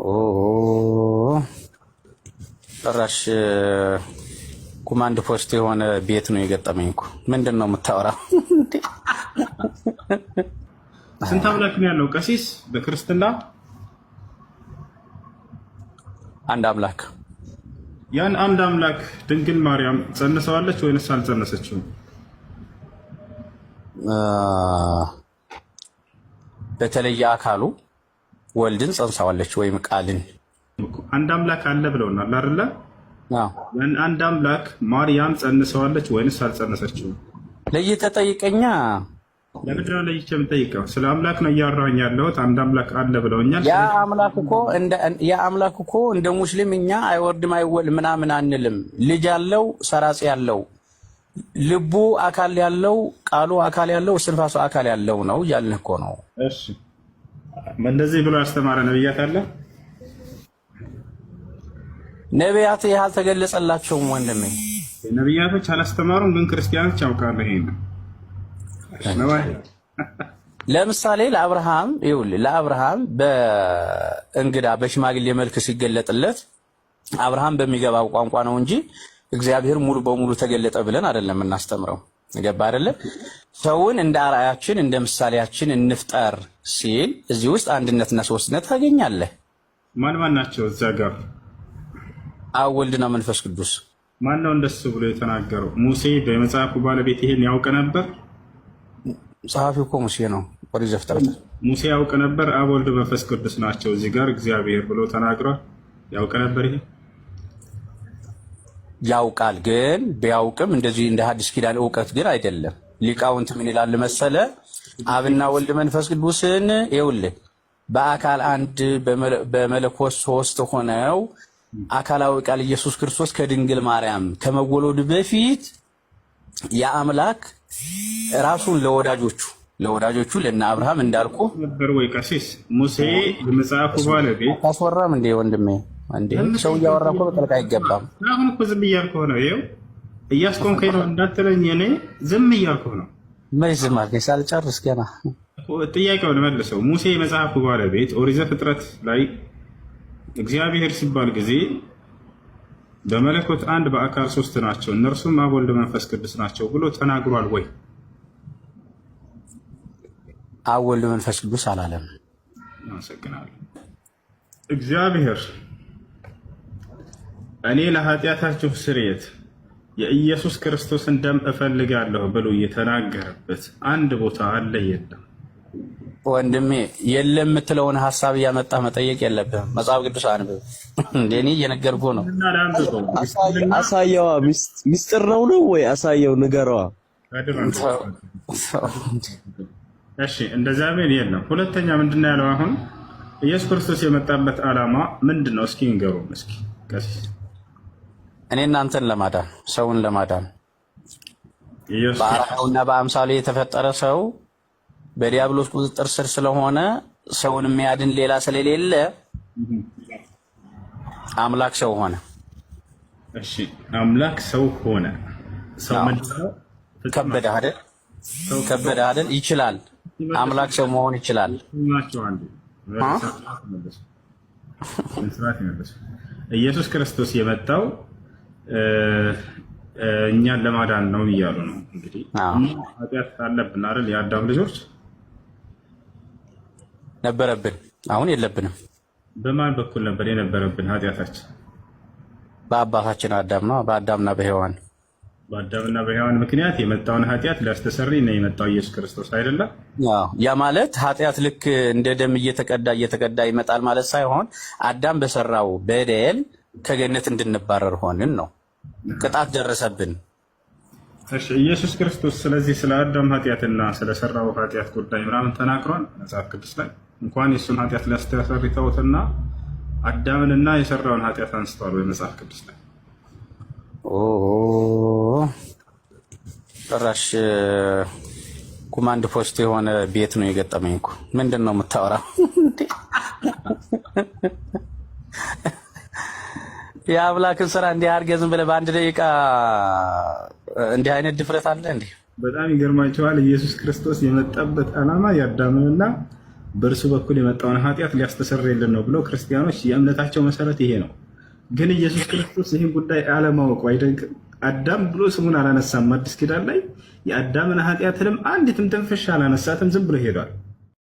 ኦ ጭራሽ ኮማንድ ፖስት የሆነ ቤት ነው የገጠመኝ እኮ። ምንድን ነው የምታወራው? ስንት አምላክ ነው ያለው ቀሲስ በክርስትና? አንድ አምላክ። ያን አንድ አምላክ ድንግል ማርያም ጸንሰዋለች ወይንስ አልጸነሰችም? በተለየ አካሉ ወልድን ጸንሰዋለች ወይም ቃልን። አንድ አምላክ አለ ብለውናል አይደለ? አዎ። ያን አንድ አምላክ ማርያም ጸንሰዋለች ወይንስ አልጸነሰችም? ለይተህ ጠይቀኛ። ለምንድን ነው ለይቼ የምጠይቀው? ስለ አምላክ ነው እያወራሁኝ ያለሁት። አንድ አምላክ አለ ብለውኛል። ያ አምላክ እኮ እንደ ሙስሊም እኛ አይወርድም አይወል ምናምን አንልም። ልጅ ያለው ሰራጽ ያለው ልቡ አካል ያለው ቃሉ አካል ያለው እስትንፋሱ አካል ያለው ነው እያልን እኮ ነው። እሺ እንደዚህ ብሎ ያስተማረ ነብያት አለ? ነቢያት ይህ አልተገለጸላቸውም ወንድሜ። ነብያቶች አላስተማሩም፣ ግን ክርስቲያኖች ያውቃሉ። ይሄን ለምሳሌ ለአብርሃም በእንግዳ በሽማግሌ መልክ ሲገለጥለት አብርሃም በሚገባው ቋንቋ ነው እንጂ እግዚአብሔር ሙሉ በሙሉ ተገለጠ ብለን አይደለም እናስተምረው። ገባ አይደለም? ሰውን እንደ አርአያችን እንደ ምሳሌያችን እንፍጠር ሲል እዚህ ውስጥ አንድነትና ሶስትነት ታገኛለህ። ማን ናቸው እዛ ጋር? አብ ወልድና መንፈስ ቅዱስ። ማን ነው እንደሱ ብሎ የተናገረው? ሙሴ በመጽሐፉ ባለቤት ይሄን ያውቅ ነበር? ጸሐፊው እኮ ሙሴ ነው። ኦሪት ዘፍጥረት ሙሴ ያውቅ ነበር። አብ ወልድ መንፈስ ቅዱስ ናቸው እዚህ ጋር እግዚአብሔር ብሎ ተናግሯል። ያውቅ ነበር። ይሄ ያውቃል፣ ግን ቢያውቅም እንደዚህ እንደ ሐዲስ ኪዳን እውቀት ግን አይደለም። ሊቃውንት ምን ይላል መሰለ? አብና ወልድ መንፈስ ቅዱስን ይኸውልህ በአካል አንድ በመለኮት ሶስት ሆነው አካላዊ ቃል ኢየሱስ ክርስቶስ ከድንግል ማርያም ከመወለዱ በፊት የአምላክ ራሱን ለወዳጆቹ ለነ አብርሃም እንዳልኩ ነበር ወይ ቀሲስ? ሙሴ የመጽሐፉ ባለቤት ታስወራም እንዴ ወንድሜ? እንዴ ሰው እያወራ እኮ በጠልቃ አይገባም። አሁን እኮ ዝም እያልኩህ ነው። ይኸው እያስቆምከኝ ነው እንዳትለኝ፣ እኔ ዝም እያልኩህ ነው። መች ዝም አልከኝ? ሳልጨርስ ገና ጥያቄውን መልሰው። ሙሴ የመጽሐፉ ባለቤት ኦሪት ዘፍጥረት ላይ እግዚአብሔር ሲባል ጊዜ በመለኮት አንድ በአካል ሶስት ናቸው፣ እነርሱም አብ ወልድ መንፈስ ቅዱስ ናቸው ብሎ ተናግሯል ወይ? አብ ወልድ መንፈስ ቅዱስ አላለም። አመሰግናለሁ። እግዚአብሔር እኔ ለኃጢአታችሁ ስርየት የኢየሱስ ክርስቶስን ደም እፈልጋለሁ ብሎ የተናገረበት አንድ ቦታ አለ? የለም ወንድሜ። የለም የምትለውን ሀሳብ እያመጣህ መጠየቅ የለብህም። መጽሐፍ ቅዱስ አንብብ። እንደኔ እየነገርኩህ ነው። አሳየዋ። ሚስጥር ነው ወይ? አሳየው፣ ንገረዋ። እሺ እንደዛ ምን የለም። ሁለተኛ ምንድነው ያለው? አሁን ኢየሱስ ክርስቶስ የመጣበት ዓላማ ምንድነው? እስኪ ንገሩን። እስኪ ቀሲስ እኔ እናንተን ለማዳን ሰውን ለማዳን በአርአያውና በአምሳሉ የተፈጠረ ሰው በዲያብሎስ ቁጥጥር ስር ስለሆነ ሰውን የሚያድን ሌላ ስለሌለ አምላክ ሰው ሆነ። እሺ አምላክ ሰው ሆነ። ሰው ምንድነው? ከበደ አይደል? ይችላል። አምላክ ሰው መሆን ይችላል። ኢየሱስ ክርስቶስ የመጣው እኛን ለማዳን ነው እያሉ ነው። እንግዲህ ኃጢአት አለብን አይደል? የአዳም ልጆች ነበረብን፣ አሁን የለብንም። በማን በኩል ነበር የነበረብን ኃጢአታችን? በአባታችን አዳም ነው። በአዳምና በሔዋን በአዳምና በሔዋን ምክንያት የመጣውን ኃጢአት ሊያስተሰርይ ነው የመጣው ኢየሱስ ክርስቶስ አይደለም? ያ ማለት ኃጢአት ልክ እንደ ደም እየተቀዳ ይመጣል ማለት ሳይሆን አዳም በሰራው በደል ከገነት እንድንባረር ሆንን ነው። ቅጣት ደረሰብን። እሺ ኢየሱስ ክርስቶስ ስለዚህ ስለ አዳም ኃጢአትና ስለሰራው ኃጢአት ጉዳይ ምናምን ተናግሯል መጽሐፍ ቅዱስ ላይ? እንኳን የሱን ኃጢአት ሊያስተሰርይ ተውትና አዳምንና የሰራውን ኃጢአት አንስቷል ወይ መጽሐፍ ቅዱስ ላይ? ጭራሽ ኮማንድ ፖስት የሆነ ቤት ነው የገጠመኝ እኮ። ምንድን ነው የምታወራው? የአምላክን ስራ እንዲህ አድርገህ ዝም ብለህ በአንድ ደቂቃ እንዲህ አይነት ድፍረት አለ እንዴ? በጣም ይገርማችኋል። ኢየሱስ ክርስቶስ የመጣበት ዓላማ የአዳምንና በእርሱ በኩል የመጣውን ኃጢአት ሊያስተሰርይልን ነው ብለው ክርስቲያኖች የእምነታቸው መሰረት ይሄ ነው። ግን ኢየሱስ ክርስቶስ ይህን ጉዳይ አለማወቁ አይደንቅም። አዳም ብሎ ስሙን አላነሳም። አዲስ ኪዳን ላይ የአዳምን ኃጢአትንም አንዲትም ትንፍሽ አላነሳትም። ዝም ብሎ ሄዷል።